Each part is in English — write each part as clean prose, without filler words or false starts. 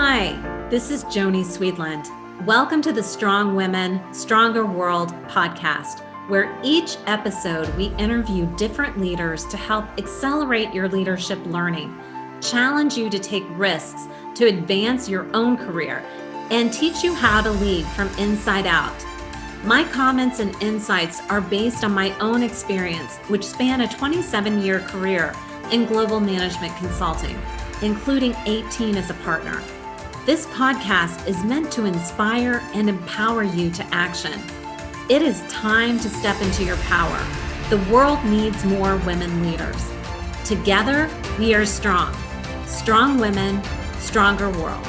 Hi, this is Joni Swedlund. Welcome to the Strong Women, Stronger World podcast, where each episode we interview different leaders to help accelerate your leadership learning, challenge you to take risks to advance your own career, and teach you how to lead from inside out. My comments and insights are based on my own experience, which span a 27-year career in global management consulting, including 18 as a partner. This podcast is meant to inspire and empower you to action. It is time to step into your power. The world needs more women leaders. Together, we are strong. Strong women, stronger world.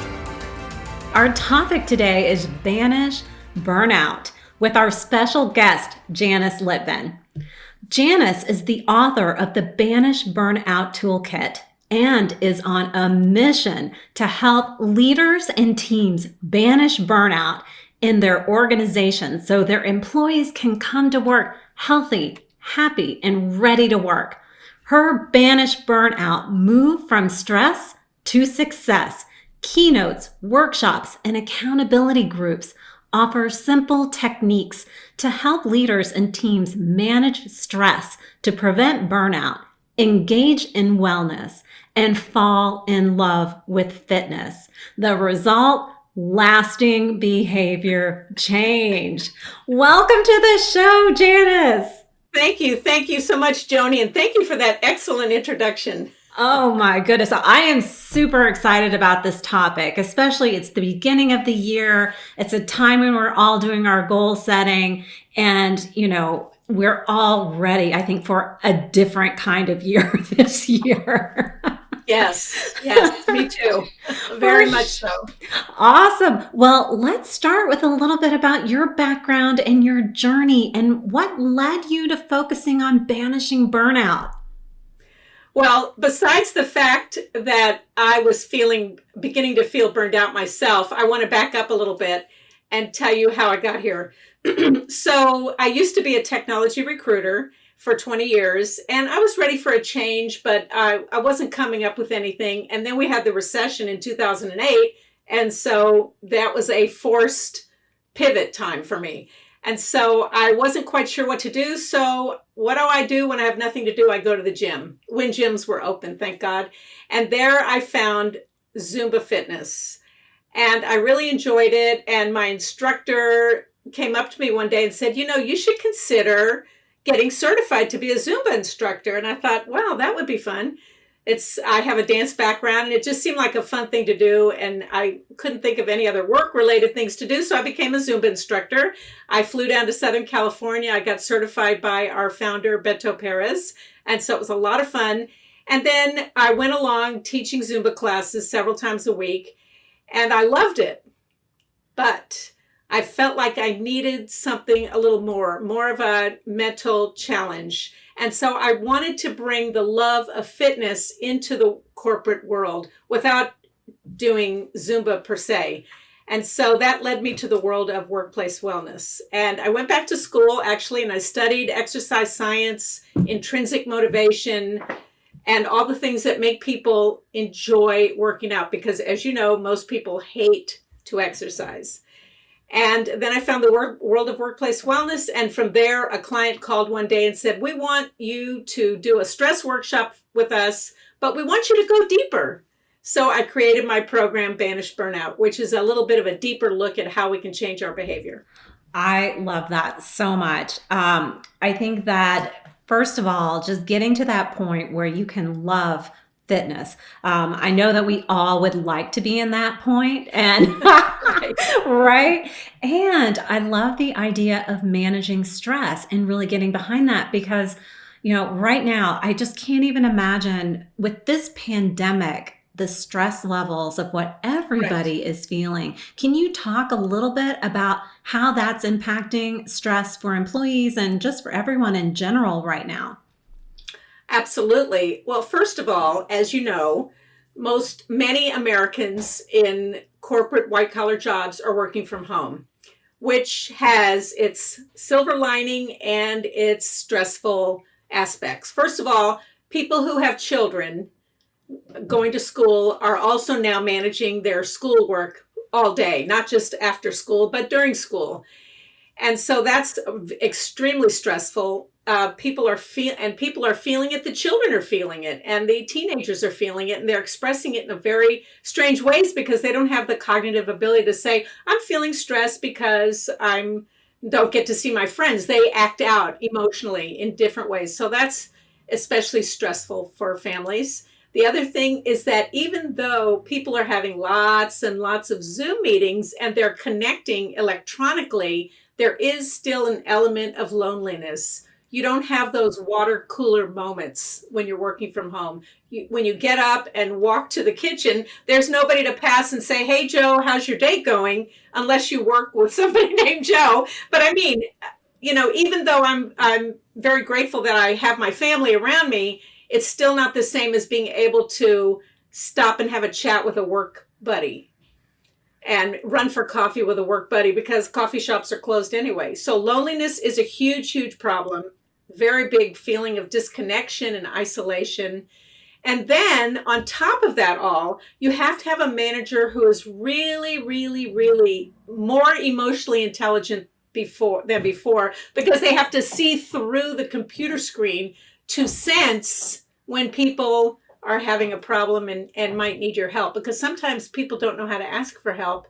Our topic today is Banish Burnout with our special guest, Janice Litvin. Janice is the author of the Banish Burnout Toolkit and is on a mission to help leaders and teams banish burnout in their organizations so their employees can come to work healthy, happy, and ready to work. Her Banish Burnout Move from Stress to Success keynotes, workshops, and accountability groups offer simple techniques to help leaders and teams manage stress to prevent burnout, engage in wellness, and fall in love with fitness. The result, lasting behavior change. Welcome to the show, Janice. Thank you. Thank you so much, Joni, and thank you for that excellent introduction. Oh my goodness. I am super excited about this topic, especially it's the beginning of the year. It's a time when we're all doing our goal setting and, we're all ready, I think, for a different kind of year this year. Yes, me too. Very much so. Awesome. Well, let's start with a little bit about your background and your journey and what led you to focusing on banishing burnout. Well, besides the fact that I was beginning to feel burned out myself, I want to back up a little bit and tell you how I got here. So I used to be a technology recruiter for 20 years, and I was ready for a change, but I wasn't coming up with anything. And then we had the recession in 2008, and so that was a forced pivot time for me. And so I wasn't quite sure what to do. So what do I do when I have nothing to do? I go to the gym, when gyms were open, thank God. And there I found Zumba fitness. And I really enjoyed it. And my instructor came up to me one day and said, you should consider getting certified to be a Zumba instructor. And I thought, wow, that would be fun. I have a dance background and it just seemed like a fun thing to do. And I couldn't think of any other work related things to do. So I became a Zumba instructor. I flew down to Southern California. I got certified by our founder, Beto Perez. And so it was a lot of fun. And then I went along teaching Zumba classes several times a week and I loved it. But I felt like I needed something a little more of a mental challenge. And so I wanted to bring the love of fitness into the corporate world without doing Zumba per se. And so that led me to the world of workplace wellness. And I went back to school, actually, and I studied exercise science, intrinsic motivation, and all the things that make people enjoy working out. Because as you know, most people hate to exercise. And then I found the world of workplace wellness. And from there, a client called one day and said, we want you to do a stress workshop with us, but we want you to go deeper. So I created my program, Banish Burnout, which is a little bit of a deeper look at how we can change our behavior. I love that so much. I think that, first of all, just getting to that point where you can love fitness. I know that we all would like to be in that point, and right. And I love the idea of managing stress and really getting behind that because, right now, I just can't even imagine with this pandemic, the stress levels of what everybody is feeling. Can you talk a little bit about how that's impacting stress for employees and just for everyone in general right now? Absolutely. Well, first of all, as you know, many Americans in corporate white-collar jobs are working from home, which has its silver lining and its stressful aspects. First of all, people who have children going to school are also now managing their schoolwork all day, not just after school, but during school. And so that's extremely stressful. People are feeling it. The children are feeling it, and the teenagers are feeling it, and they're expressing it in a very strange ways because they don't have the cognitive ability to say, "I'm feeling stressed because I'm don't get to see my friends." They act out emotionally in different ways. So that's especially stressful for families. The other thing is that even though people are having lots and lots of Zoom meetings and they're connecting electronically, there is still an element of loneliness. You don't have those water cooler moments when you're working from home. When you get up and walk to the kitchen, there's nobody to pass and say, "Hey, Joe, how's your day going?" Unless you work with somebody named Joe. But I mean, even though I'm very grateful that I have my family around me, it's still not the same as being able to stop and have a chat with a work buddy and run for coffee with a work buddy because coffee shops are closed anyway. So loneliness is a huge, huge problem. Very big feeling of disconnection and isolation. And then on top of that all, you have to have a manager who is really, really, really more emotionally intelligent than before, because they have to see through the computer screen to sense when people are having a problem and might need your help, because sometimes people don't know how to ask for help,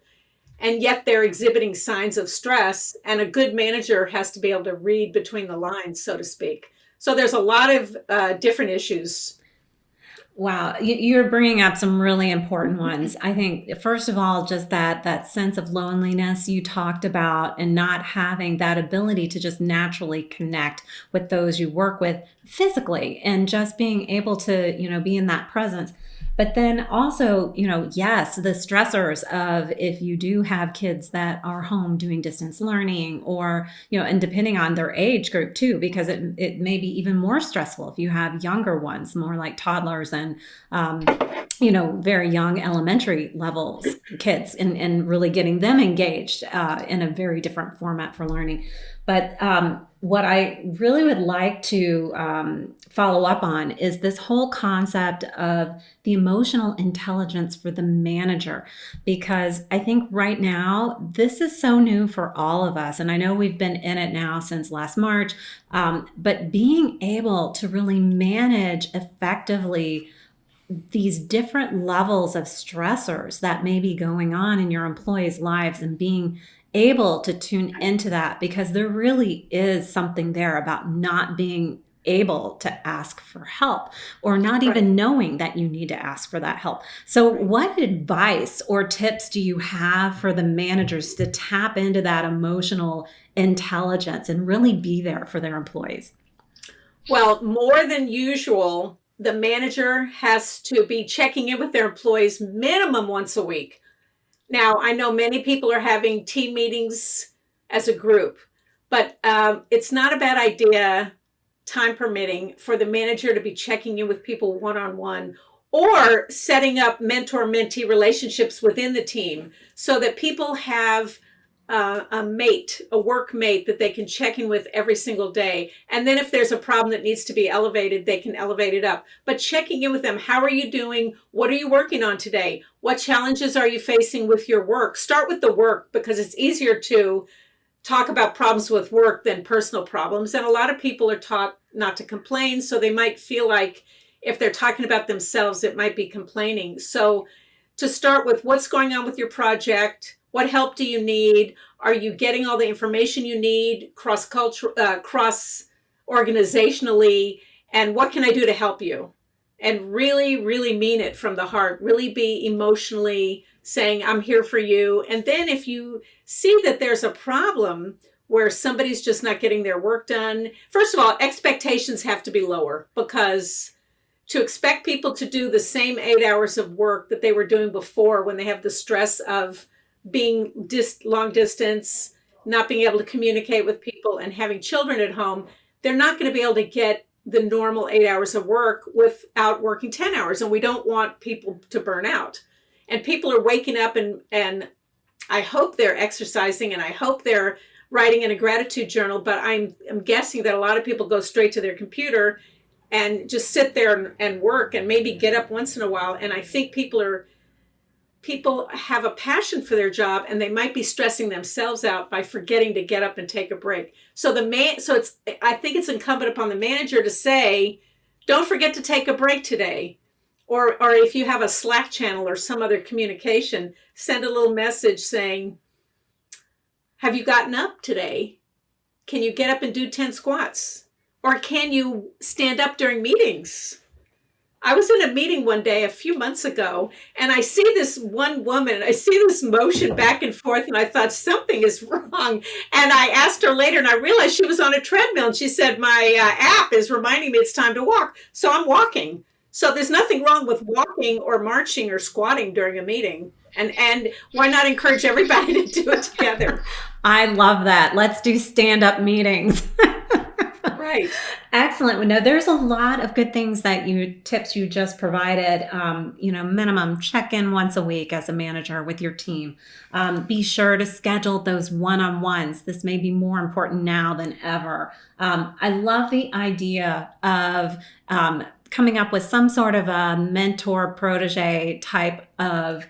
and yet they're exhibiting signs of stress, and a good manager has to be able to read between the lines, so to speak. So there's a lot of different issues. Wow, you're bringing up some really important ones. I think, first of all, just that sense of loneliness you talked about, and not having that ability to just naturally connect with those you work with physically, and just being able to, be in that presence. But then also, yes, the stressors of if you do have kids that are home doing distance learning, or, and depending on their age group too, because it may be even more stressful if you have younger ones, more like toddlers and, very young elementary levels kids, and really getting them engaged in a very different format for learning. But what I really would like to follow up on is this whole concept of the emotional intelligence for the manager, because I think right now this is so new for all of us. And I know we've been in it now since last March, but being able to really manage effectively these different levels of stressors that may be going on in your employees' lives, and being able to tune into that, because there really is something there about not being able to ask for help, or not even knowing that you need to ask for that help. So what advice or tips do you have for the managers to tap into that emotional intelligence and really be there for their employees? Well, more than usual, the manager has to be checking in with their employees minimum once a week. Now, I know many people are having team meetings as a group, but it's not a bad idea, time permitting, for the manager to be checking in with people one-on-one, or setting up mentor-mentee relationships within the team so that people have a work mate that they can check in with every single day. And then if there's a problem that needs to be elevated, they can elevate it up. But checking in with them, how are you doing? What are you working on today? What challenges are you facing with your work? Start with the work, because it's easier to talk about problems with work than personal problems. And a lot of people are taught not to complain, so they might feel like if they're talking about themselves, it might be complaining. So to start with, what's going on with your project? What help do you need? Are you getting all the information you need cross-organizationally? And what can I do to help you? And really, really mean it from the heart. Really be emotionally saying, "I'm here for you." And then if you see that there's a problem where somebody's just not getting their work done, first of all, expectations have to be lower, because to expect people to do the same 8 hours of work that they were doing before, when they have the stress of being long distance, not being able to communicate with people, and having children at home, they're not going to be able to get the normal 8 hours of work without working 10 hours. And we don't want people to burn out. And people are waking up, and I hope they're exercising, and I hope they're writing in a gratitude journal, but I'm guessing that a lot of people go straight to their computer and just sit there and work and maybe get up once in a while. And I think people have a passion for their job, and they might be stressing themselves out by forgetting to get up and take a break. So I think it's incumbent upon the manager to say, don't forget to take a break today. Or if you have a Slack channel or some other communication, send a little message saying, have you gotten up today? Can you get up and do 10 squats? Or can you stand up during meetings? I was in a meeting one day a few months ago, and I see this one woman, I see this motion back and forth, and I thought something is wrong. And I asked her later, and I realized she was on a treadmill, and she said, my app is reminding me it's time to walk. So I'm walking. So there's nothing wrong with walking or marching or squatting during a meeting. And why not encourage everybody to do it together? I love that. Let's do stand-up meetings. Right. Excellent. Well, no, there's a lot of good things tips you just provided. Minimum check-in once a week as a manager with your team. Be sure to schedule those one-on-ones. This may be more important now than ever. I love the idea of coming up with some sort of a mentor protege type of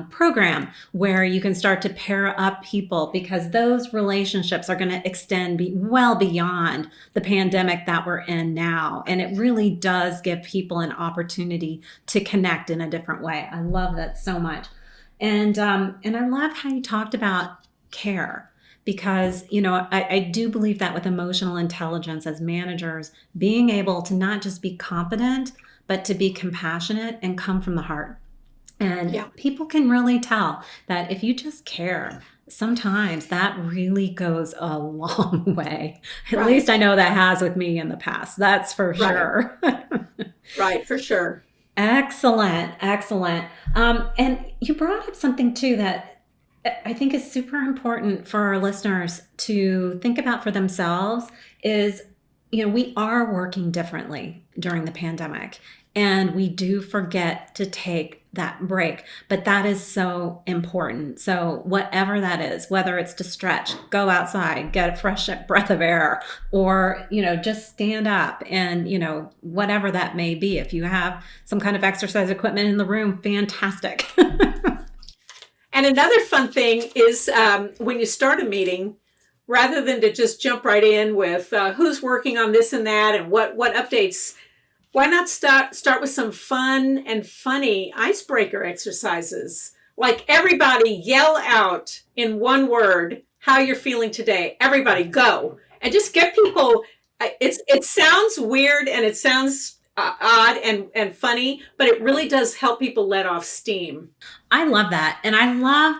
program where you can start to pair up people, because those relationships are going to extend well beyond the pandemic that we're in now. And it really does give people an opportunity to connect in a different way. I love that so much. And I love how you talked about care. Because, I do believe that with emotional intelligence as managers, being able to not just be competent, but to be compassionate and come from the heart. And people can really tell that if you just care, sometimes that really goes a long way. At least I know that has with me in the past. That's for sure. Right, for sure. Excellent. And you brought up something too that I think is super important for our listeners to think about for themselves is, we are working differently during the pandemic, and we do forget to take that break, but that is so important. So whatever that is, whether it's to stretch, go outside, get a fresh breath of air, or, just stand up and, whatever that may be. If you have some kind of exercise equipment in the room, fantastic. And another fun thing is when you start a meeting, rather than to just jump right in with who's working on this and that and what updates, why not start with some fun and funny icebreaker exercises? Like everybody yell out in one word how you're feeling today. Everybody go. And just get people, it sounds weird and it sounds odd and funny, but it really does help people let off steam. I love that. And I love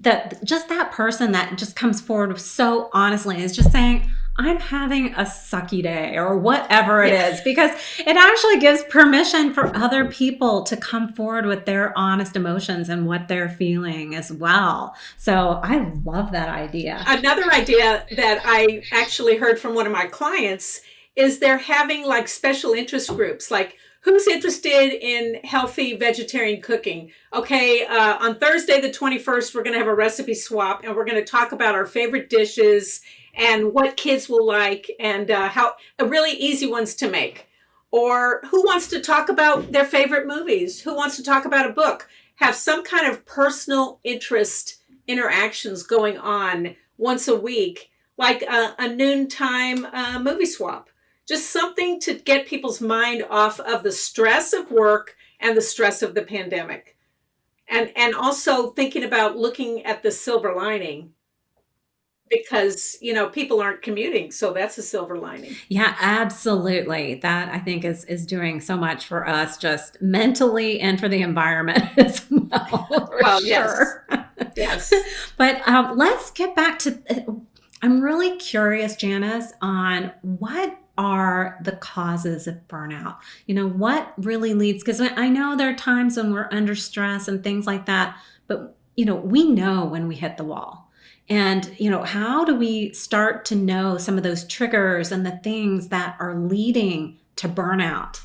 that just that person that just comes forward so honestly is just saying, I'm having a sucky day or whatever it is, because it actually gives permission for other people to come forward with their honest emotions and what they're feeling as well. So I love that idea. Another idea that I actually heard from one of my clients is they're having like special interest groups, like who's interested in healthy vegetarian cooking? Okay, on Thursday the 21st, we're going to have a recipe swap, and we're going to talk about our favorite dishes and what kids will like, and how really easy ones to make. Or who wants to talk about their favorite movies? Who wants to talk about a book? Have some kind of personal interest interactions going on once a week, like a noontime movie swap. Just something to get people's mind off of the stress of work and the stress of the pandemic. And also thinking about looking at the silver lining, because, people aren't commuting. So that's a silver lining. Yeah, absolutely. That I think is doing so much for us just mentally and for the environment as well. Well, sure. Yes. But let's get back to, I'm really curious, Janice, on what are the causes of burnout? What really leads, because I know there are times when we're under stress and things like that, but, we know when we hit the wall. And, how do we start to know some of those triggers and the things that are leading to burnout?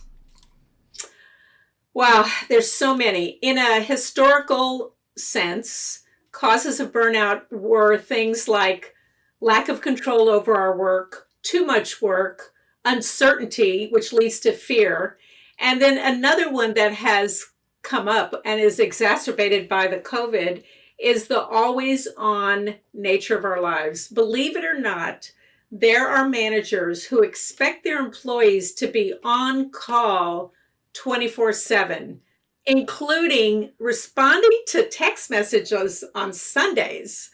Wow, there's so many. In a historical sense, causes of burnout were things like lack of control over our work, too much work, uncertainty, which leads to fear. And then another one that has come up and is exacerbated by the COVID is the always on nature of our lives. Believe it or not, there are managers who expect their employees to be on call 24/7, including responding to text messages on Sundays.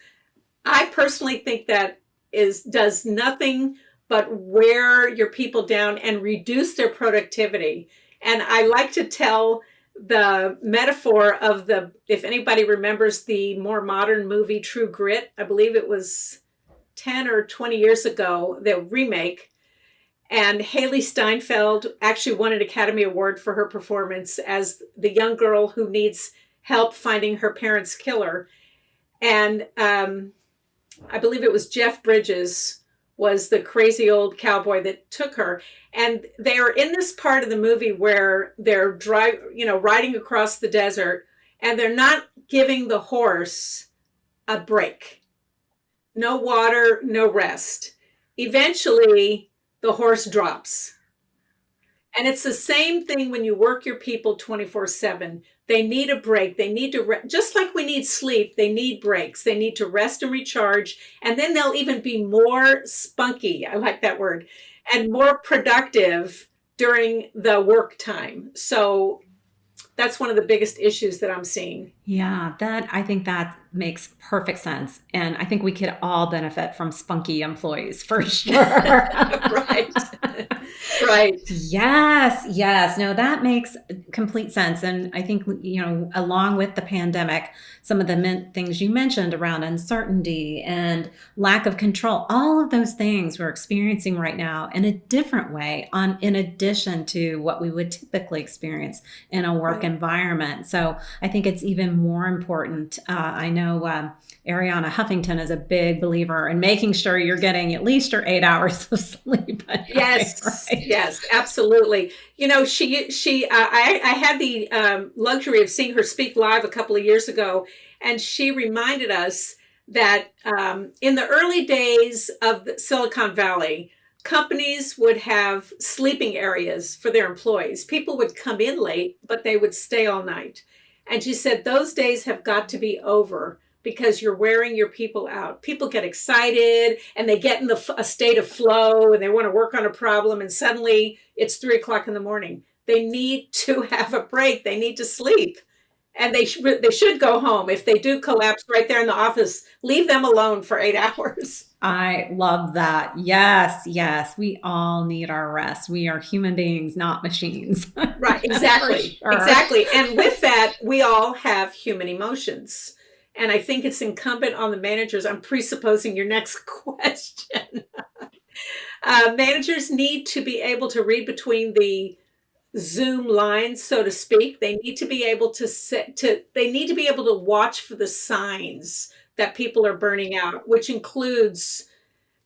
I personally think that does nothing but wear your people down and reduce their productivity. And I like to tell the metaphor of if anybody remembers the more modern movie True Grit, I believe it was 10 or 20 years ago, the remake. And Haley Steinfeld actually won an Academy Award for her performance as the young girl who needs help finding her parents' killer. And I believe it was Jeff Bridges was the crazy old cowboy that took her. And they are in this part of the movie where they're riding across the desert, and they're not giving the horse a break. No water, no rest. Eventually, the horse drops. And it's the same thing when you work your people 24/7. They need a break. They need to, just like we need sleep, they need breaks. They need to rest and recharge. And then they'll even be more spunky, I like that word, and more productive during the work time. So that's one of the biggest issues that I'm seeing. Yeah, I think that makes perfect sense. And I think we could all benefit from spunky employees for sure. Right. Right. Yes. No, that makes complete sense. And I think, along with the pandemic, some of the things you mentioned around uncertainty and lack of control, all of those things we're experiencing right now in a different way, in addition to what we would typically experience in a work environment. So I think it's even more important. I know Ariana Huffington is a big believer in making sure you're getting at least your 8 hours of sleep. Yes, right? Yes, absolutely. I had the luxury of seeing her speak live a couple of years ago, and she reminded us that in the early days of Silicon Valley, companies would have sleeping areas for their employees. People would come in late, but they would stay all night. And she said those days have got to be over, because you're wearing your people out. People get excited and they get in a state of flow and they want to work on a problem, and suddenly it's 3:00 in the morning. They need to have a break. They need to sleep, and they should go home. If they do collapse right there in the office, leave them alone for 8 hours. I love that. Yes. We all need our rest. We are human beings, not machines. Right, exactly. Sure. Exactly. And with that, we all have human emotions. And I think it's incumbent on the managers. I'm presupposing your next question. Managers need to be able to read between the Zoom lines, so to speak. They need to be able they need to be able to watch for the signs that people are burning out, which includes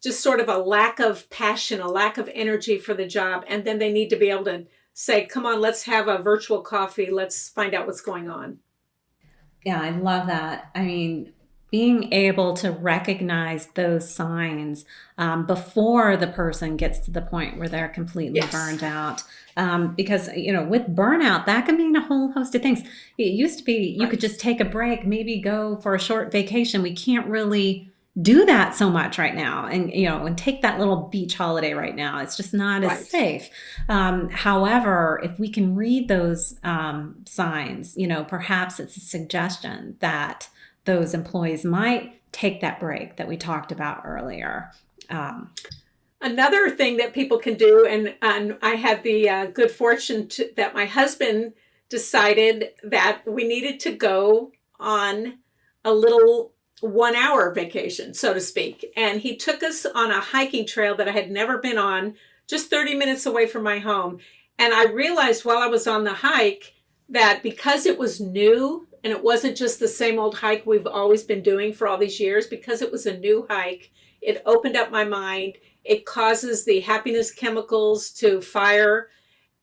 just sort of a lack of passion, a lack of energy for the job. And then they need to be able to say, come on, let's have a virtual coffee. Let's find out what's going on. Yeah, I love that. I mean, being able to recognize those signs before the person gets to the point where they're completely burned out. Because, with burnout, that can mean a whole host of things. It used to be you could just take a break, maybe go for a short vacation. We can't really do that so much right now, and take that little beach holiday right now. It's just not as safe. However, if we can read those signs, perhaps it's a suggestion that those employees might take that break that we talked about earlier. Another thing that people can do, and I had the good fortune that my husband decided that we needed to go on a little 1 hour vacation, so to speak. And he took us on a hiking trail that I had never been on, just 30 minutes away from my home. And I realized while I was on the hike that because it was new and it wasn't just the same old hike we've always been doing for all these years, because it was a new hike, it opened up my mind. It causes the happiness chemicals to fire,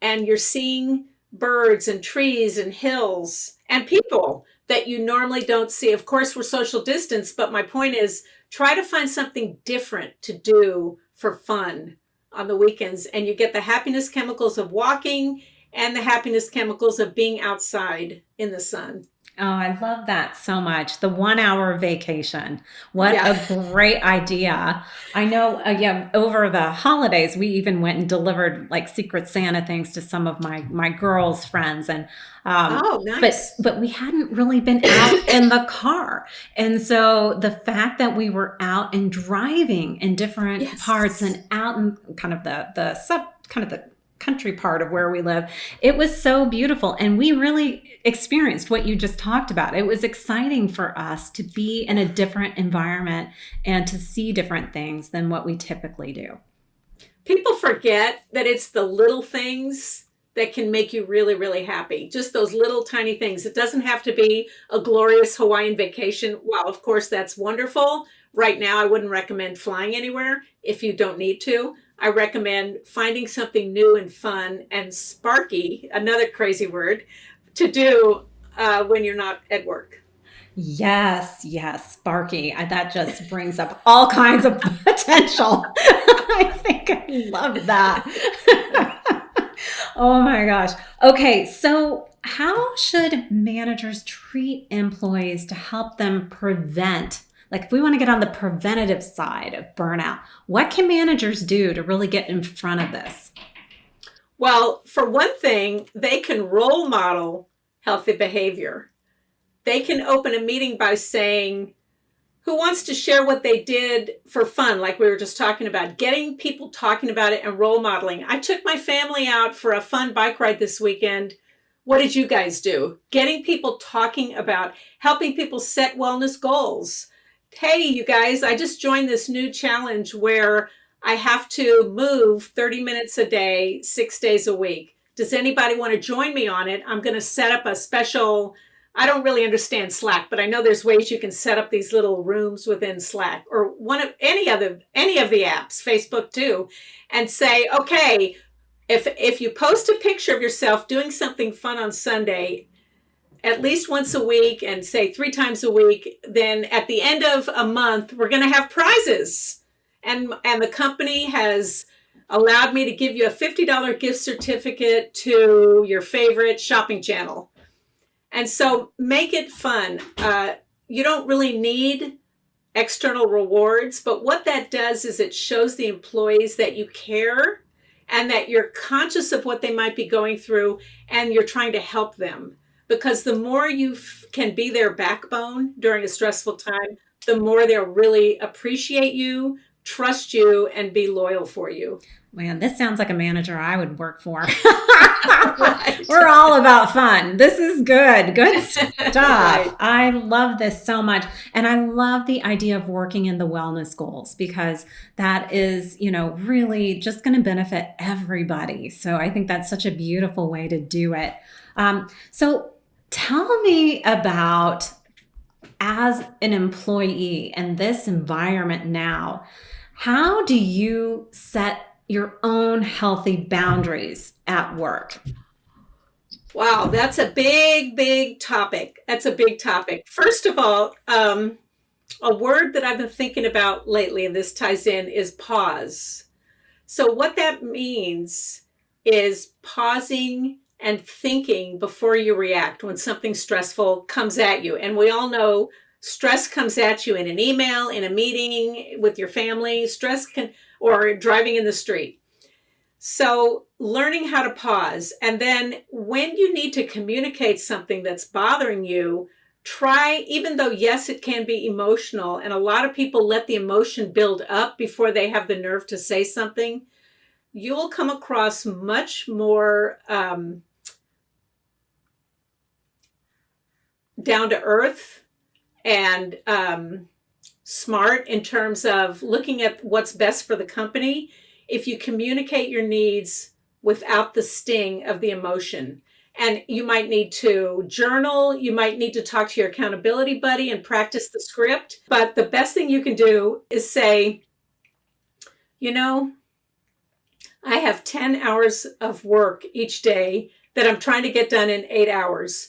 and you're seeing birds and trees and hills and people that you normally don't see. Of course, we're social distance, but my point is try to find something different to do for fun on the weekends, and you get the happiness chemicals of walking and the happiness chemicals of being outside in the sun. Oh, I love that so much. The 1 hour vacation. What Yeah. a great idea. I know, yeah, over the holidays, we even went and delivered like Secret Santa things to some of my girls' friends. And Oh, nice. but we hadn't really been out in the car. And so the fact that we were out and driving in different parts Yes. and out in kind of the country part of where we live, it was so beautiful. And we really experienced what you just talked about. It was exciting for us to be in a different environment and to see different things than what we typically do. People forget that it's the little things that can make you really, really happy. Just those little tiny things. It doesn't have to be a glorious Hawaiian vacation. While, of course, that's wonderful. Right now, I wouldn't recommend flying anywhere if you don't need to. I recommend finding something new and fun and sparky, another crazy word, to do when you're not at work. Yes, Sparky. That just brings up all kinds of potential. I think I love that. Oh my gosh. Okay, so how should managers treat employees to help them prevent, like if we want to get on the preventative side of burnout, what can managers do to really get in front of this? Well, for one thing, they can role model healthy behavior. They can open a meeting by saying, who wants to share what they did for fun, like we were just talking about, getting people talking about it and role modeling. I took my family out for a fun bike ride this weekend. What did you guys do? Getting people talking about helping people set wellness goals. Hey, you guys, I just joined this new challenge where I have to move 30 minutes a day, 6 days a week. Does anybody want to join me on it? I'm going to set up a special, I don't really understand Slack, but I know there's ways you can set up these little rooms within Slack or one of any of the apps, Facebook too, and say, okay, if you post a picture of yourself doing something fun on Sunday, at least once a week and say 3 times a week, then at the end of a month, we're going to have prizes. And the company has allowed me to give you a $50 gift certificate to your favorite shopping channel. And so make it fun. You don't really need external rewards, but what that does is it shows the employees that you care and that you're conscious of what they might be going through and you're trying to help them. Because the more you can be their backbone during a stressful time, the more they'll really appreciate you, trust you, and be loyal for you. Man, this sounds like a manager I would work for. Right. We're all about fun. This is good. Good stuff. Right. I love this so much. And I love the idea of working in the wellness goals because that is, really just going to benefit everybody. So I think that's such a beautiful way to do it. So tell me about, as an employee in this environment now, how do you set your own healthy boundaries at work? Wow, that's a big, big topic. That's a big topic. First of all, a word that I've been thinking about lately, and this ties in, is pause. So what that means is pausing and thinking before you react when something stressful comes at you. And we all know stress comes at you in an email, in a meeting with your family, or driving in the street. So learning how to pause. And then when you need to communicate something that's bothering you, try, even though, yes, it can be emotional, and a lot of people let the emotion build up before they have the nerve to say something, you'll come across much more down to earth and smart in terms of looking at what's best for the company if you communicate your needs without the sting of the emotion. And you might need to journal, you might need to talk to your accountability buddy and practice the script. But the best thing you can do is say, I have 10 hours of work each day that I'm trying to get done in 8 hours.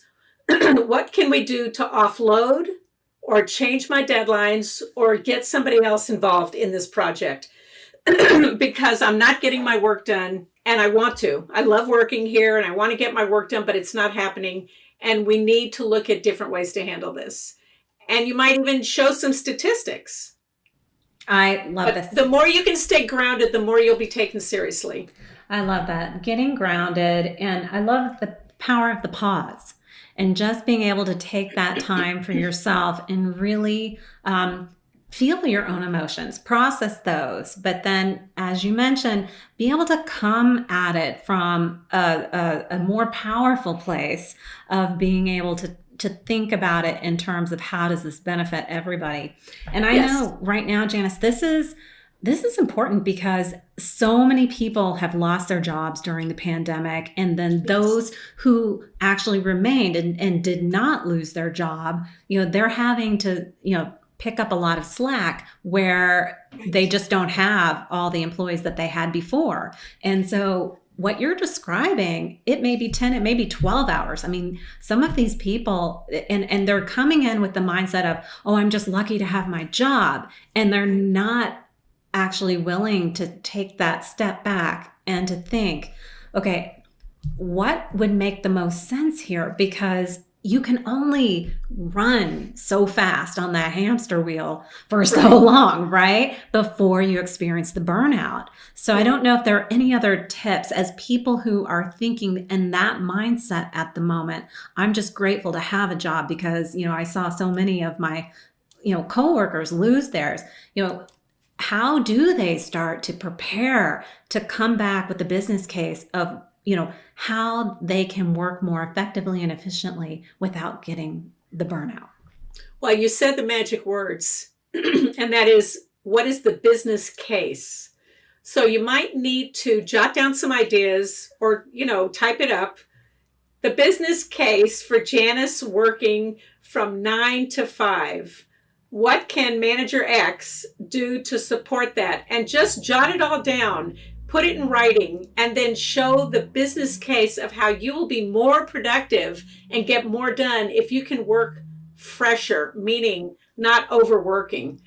What can we do to offload or change my deadlines or get somebody else involved in this project? because I'm not getting my work done, and I want to. I love working here and I want to get my work done, but it's not happening. And we need to look at different ways to handle this. And you might even show some statistics. I love this. The more you can stay grounded, the more you'll be taken seriously. I love that. Getting grounded. And I love the power of the pause and just being able to take that time for yourself and really feel your own emotions, process those. But then, as you mentioned, be able to come at it from a more powerful place of being able to think about it in terms of how does this benefit everybody. And I know right now, Janice, this is important because so many people have lost their jobs during the pandemic. And then those who actually remained and did not lose their job, they're having to, pick up a lot of slack where they just don't have all the employees that they had before. And so what you're describing, it may be 10, it may be 12 hours. I mean, some of these people, and they're coming in with the mindset of, oh, I'm just lucky to have my job. And they're not actually willing to take that step back and to think, okay, what would make the most sense here? Because you can only run so fast on that hamster wheel for so long, right? Before you experience the burnout. So I don't know if there are any other tips as people who are thinking in that mindset at the moment. I'm just grateful to have a job because, I saw so many of my, coworkers lose theirs. How do they start to prepare to come back with the business case of how they can work more effectively and efficiently without getting the burnout? Well, you said the magic words, and that is, what is the business case? So you might need to jot down some ideas or, type it up. The business case for Janice working from 9 to 5. What can manager X do to support that? And just jot it all down. Put it in writing, and then show the business case of how you will be more productive and get more done if you can work fresher, meaning not overworking.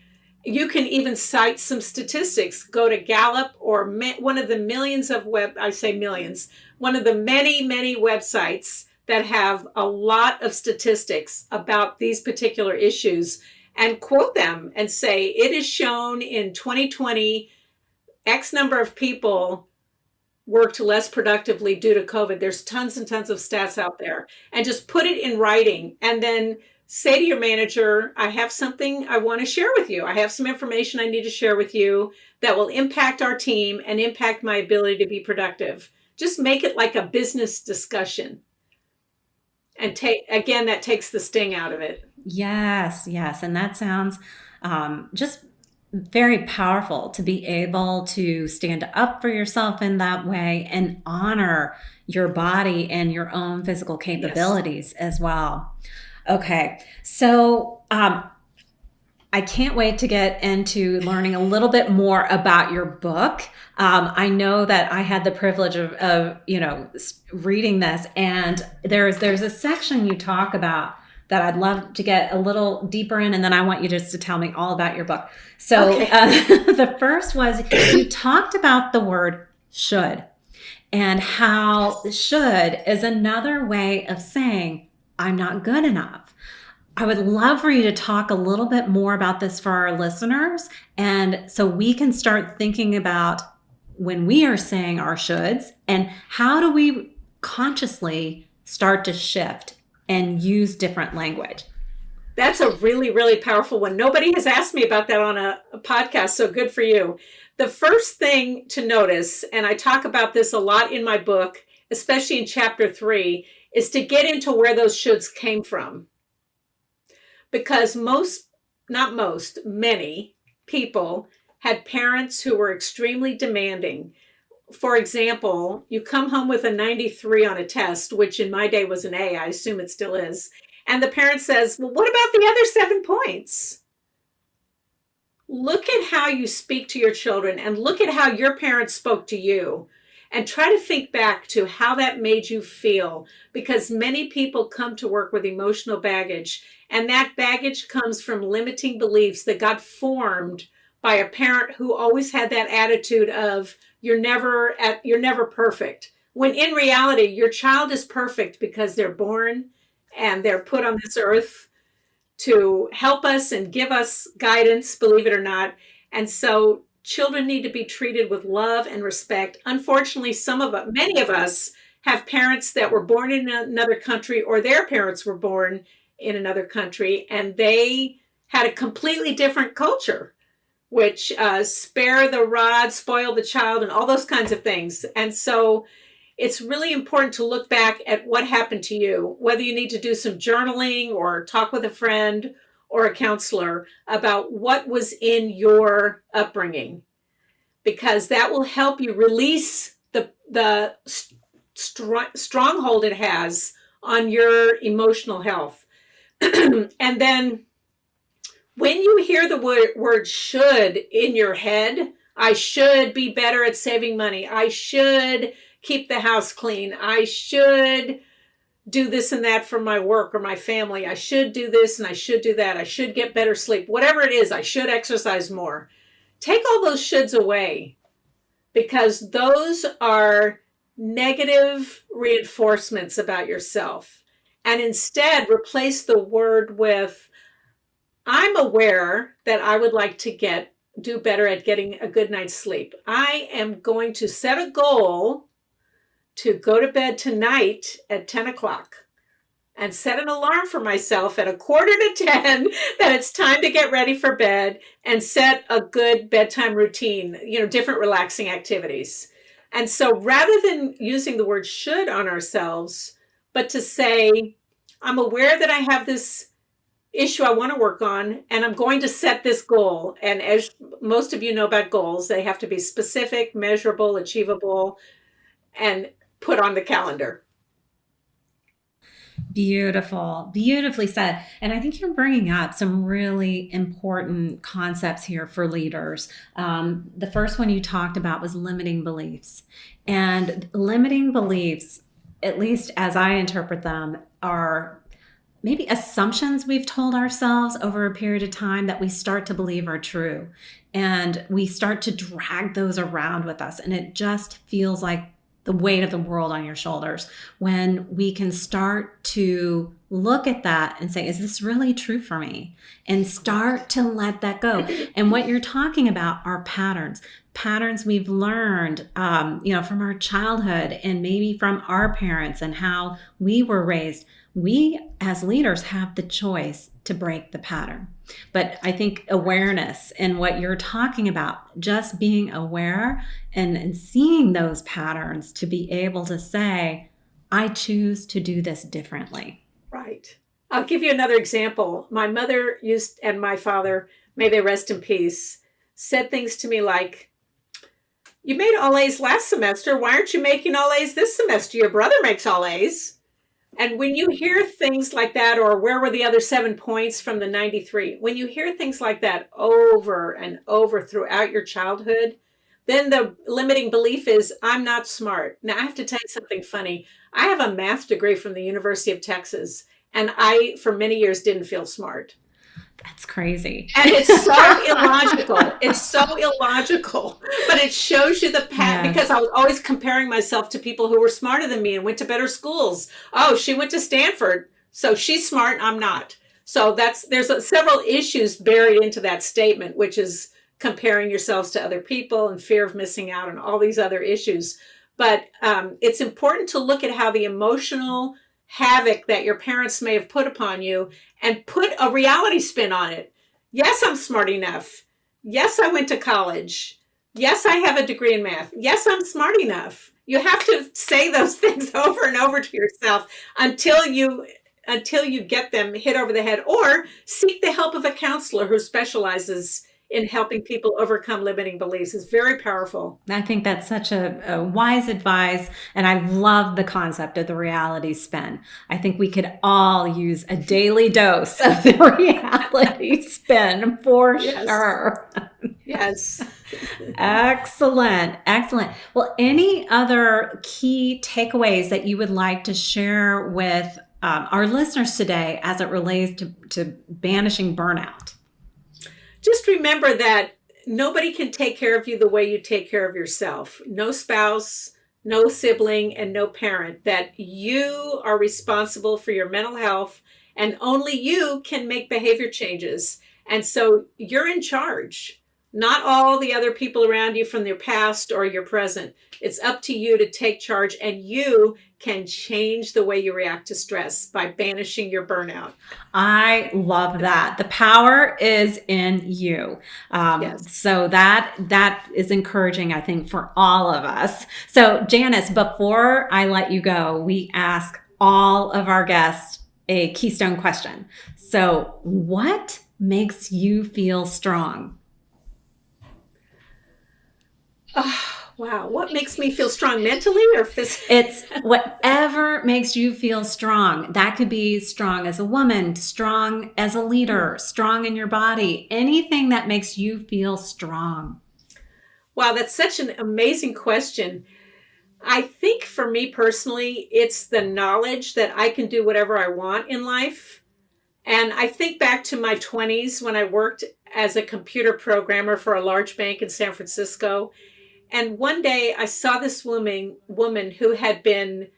You can even cite some statistics. Go to Gallup or one of the millions of one of the many, many websites that have a lot of statistics about these particular issues, and quote them and say, it is shown in 2020, X number of people worked less productively due to COVID. There's tons and tons of stats out there. And just put it in writing and then say to your manager, I have something I want to share with you. I have some information I need to share with you that will impact our team and impact my ability to be productive. Just make it like a business discussion. And that takes the sting out of it. Yes. And that sounds just very powerful to be able to stand up for yourself in that way and honor your body and your own physical capabilities as well. Okay. So I can't wait to get into learning a little bit more about your book. I know that I had the privilege of reading this, and there's a section you talk about that I'd love to get a little deeper in, and then I want you just to tell me all about your book. So the first was, you talked about the word should, and how should is another way of saying I'm not good enough. I would love for you to talk a little bit more about this for our listeners, and so we can start thinking about when we are saying our shoulds, and how do we consciously start to shift and use different language. That's a really, really powerful one. Nobody has asked me about that on a podcast, so good for you. The first thing to notice, and I talk about this a lot in my book, especially in chapter 3, is to get into where those shoulds came from. Because many people had parents who were extremely demanding. For example, you come home with a 93 on a test, which in my day was an A, I assume it still is. And the parent says, well, what about the other 7 points? Look at how you speak to your children and look at how your parents spoke to you. And try to think back to how that made you feel, because many people come to work with emotional baggage, and that baggage comes from limiting beliefs that got formed by a parent who always had that attitude of you're never perfect. When in reality, your child is perfect because they're born and they're put on this earth to help us and give us guidance, believe it or not. And so children need to be treated with love and respect. Unfortunately, many of us have parents that were born in another country, or their parents were born in another country, and they had a completely different culture, which spare the rod, spoil the child, and all those kinds of things. And so it's really important to look back at what happened to you, whether you need to do some journaling or talk with a friend or a counselor about what was in your upbringing, because that will help you release the stronghold it has on your emotional health. And then when you hear the word should in your head, I should be better at saving money, I should keep the house clean, I should do this and that for my work or my family, I should do this and I should do that, I should get better sleep, whatever it is, I should exercise more. Take all those shoulds away, because those are negative reinforcements about yourself. And instead replace the word with, I'm aware that I would like to do better at getting a good night's sleep. I am going to set a goal to go to bed tonight at 10 o'clock and set an alarm for myself at 9:45 that it's time to get ready for bed, and set a good bedtime routine, different relaxing activities. And so rather than using the word should on ourselves, but to say, I'm aware that I have this issue I want to work on, and I'm going to set this goal. And as most of you know about goals, they have to be specific, measurable, achievable, and put on the calendar. Beautiful, beautifully said. And I think you're bringing up some really important concepts here for leaders. The first one you talked about was limiting beliefs. And limiting beliefs, at least as I interpret them, are maybe assumptions we've told ourselves over a period of time that we start to believe are true. And we start to drag those around with us. And it just feels like the weight of the world on your shoulders, when we can start to look at that and say, is this really true for me? And start to let that go. And what you're talking about are patterns we've learned, from our childhood and maybe from our parents and how we were raised. We as leaders have the choice to break the pattern. But I think awareness and what you're talking about, just being aware and seeing those patterns to be able to say, I choose to do this differently. Right. I'll give you another example. My mother and my father, may they rest in peace, said things to me like, you made all A's last semester. Why aren't you making all A's this semester? Your brother makes all A's. And when you hear things like that, or where were the other 7 points from the 93, when you hear things like that over and over throughout your childhood, then the limiting belief is, I'm not smart. Now, I have to tell you something funny. I have a math degree from the University of Texas, and I, for many years, didn't feel smart. That's crazy. And it's so illogical. It's so illogical. But it shows you the path, yes. Because I was always comparing myself to people who were smarter than me and went to better schools. Oh, she went to Stanford, so she's smart, I'm not. So there's several issues buried into that statement, which is comparing yourselves to other people and fear of missing out and all these other issues. But it's important to look at how the emotional havoc that your parents may have put upon you and put a reality spin on it. Yes, I'm smart enough. Yes, I went to college. Yes, I have a degree in math. Yes, I'm smart enough. You have to say those things over and over to yourself until you get them hit over the head, or seek the help of a counselor who specializes in helping people overcome limiting beliefs. Is very powerful. I think that's such a wise advice. And I love the concept of the reality spin. I think we could all use a daily dose of the reality spin for sure. Yes. Excellent. Excellent. Well, any other key takeaways that you would like to share with our listeners today as it relates to banishing burnout? Just remember that nobody can take care of you the way you take care of yourself. No spouse, no sibling, and no parent. That you are responsible for your mental health, and only you can make behavior changes. And so you're in charge, not all the other people around you from your past or your present. It's up to you to take charge, and you can change the way you react to stress by banishing your burnout. I love that. The power is in you. Yes. So that is encouraging, I think, for all of us. So Janice, before I let you go, we ask all of our guests a keystone question. So what makes you feel strong? Oh, wow. What makes me feel strong, mentally or physically? It's whatever makes you feel strong. That could be strong as a woman, strong as a leader, strong in your body, anything that makes you feel strong. Wow, that's such an amazing question. I think for me personally, it's the knowledge that I can do whatever I want in life. And I think back to my 20s when I worked as a computer programmer for a large bank in San Francisco. And one day I saw this woman who had been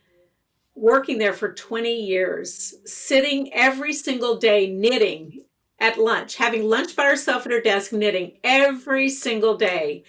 working there for 20 years, sitting every single day knitting at lunch, having lunch by herself at her desk, knitting every single day.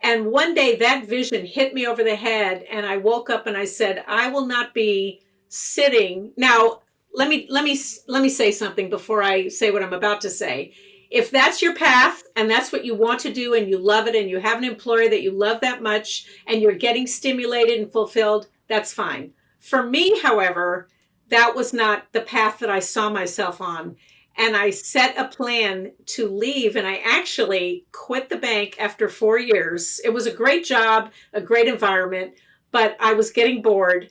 And one day that vision hit me over the head, and I woke up and I said, I will not be sitting. Now, let me say something before I say what I'm about to say. If that's your path and that's what you want to do and you love it and you have an employer that you love that much and you're getting stimulated and fulfilled, that's fine. For me, however, that was not the path that I saw myself on. And I set a plan to leave, and I actually quit the bank after 4 years. It was a great job, a great environment, but I was getting bored.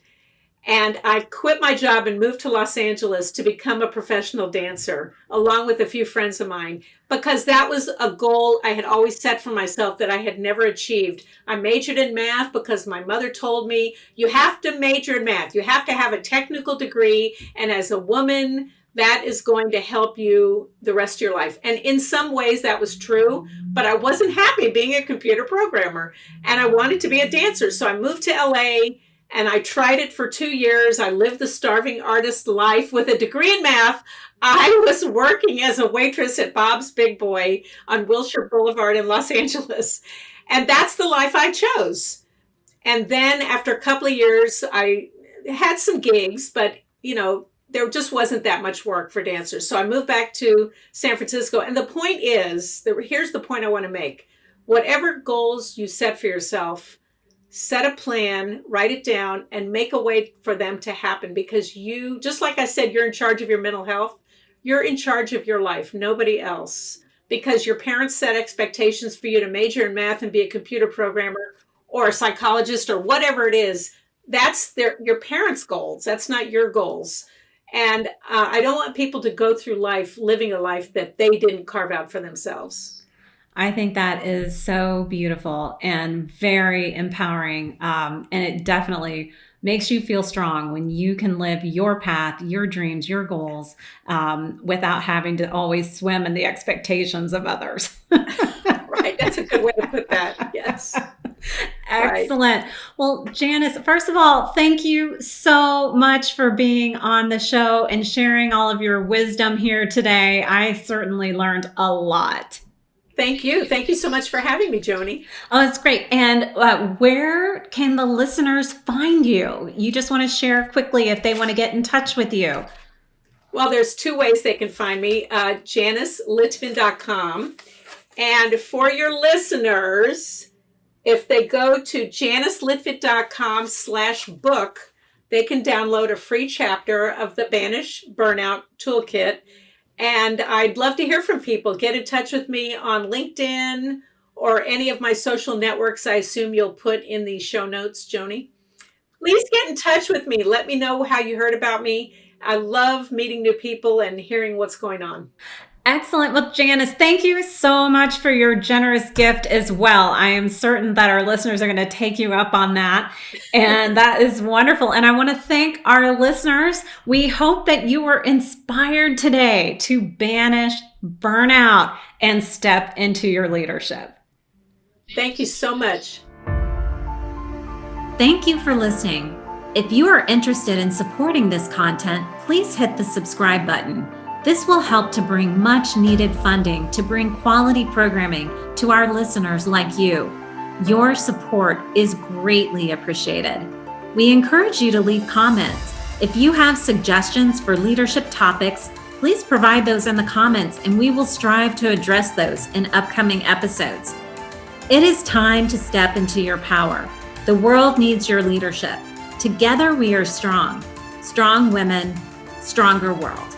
And I quit my job and moved to Los Angeles to become a professional dancer, along with a few friends of mine, because that was a goal I had always set for myself that I had never achieved. I majored in math because my mother told me, you have to major in math. You have to have a technical degree. And as a woman, that is going to help you the rest of your life. And in some ways that was true, but I wasn't happy being a computer programmer, and I wanted to be a dancer. So I moved to LA. And I tried it for 2 years. I lived the starving artist life with a degree in math. I was working as a waitress at Bob's Big Boy on Wilshire Boulevard in Los Angeles. And that's the life I chose. And then after a couple of years, I had some gigs, but there just wasn't that much work for dancers. So I moved back to San Francisco. And the point is, here's the point I want to make. Whatever goals you set for yourself, set a plan, write it down, and make a way for them to happen, because you, just like I said, you're in charge of your mental health. You're in charge of your life, nobody else, because your parents set expectations for you to major in math and be a computer programmer or a psychologist or whatever it is. That's your parents' goals. That's not your goals. And I don't want people to go through life living a life that they didn't carve out for themselves. I think that is so beautiful and very empowering. And it definitely makes you feel strong when you can live your path, your dreams, your goals, without having to always swim in the expectations of others. Right. That's a good way to put that. Yes. Excellent. Right. Well, Janice, first of all, thank you so much for being on the show and sharing all of your wisdom here today. I certainly learned a lot. Thank you. Thank you so much for having me, Joni. Oh, it's great. And where can the listeners find you? You just want to share quickly if they want to get in touch with you. Well, there's 2 ways they can find me, JaniceLitvin.com. And for your listeners, if they go to JaniceLitvin.com/book, they can download a free chapter of the Banish Burnout Toolkit. And I'd love to hear from people. Get in touch with me on LinkedIn or any of my social networks I assume you'll put in the show notes, Joni. Please get in touch with me. Let me know how you heard about me. I love meeting new people and hearing what's going on. Excellent. Well, Janice, thank you so much for your generous gift as well. I am certain that our listeners are going to take you up on that. And that is wonderful. And I want to thank our listeners. We hope that you were inspired today to banish burnout and step into your leadership. Thank you so much. Thank you for listening. If you are interested in supporting this content, please hit the subscribe button. This will help to bring much needed funding to bring quality programming to our listeners like you. Your support is greatly appreciated. We encourage you to leave comments. If you have suggestions for leadership topics, please provide those in the comments and we will strive to address those in upcoming episodes. It is time to step into your power. The world needs your leadership. Together we are strong. Strong women, stronger world.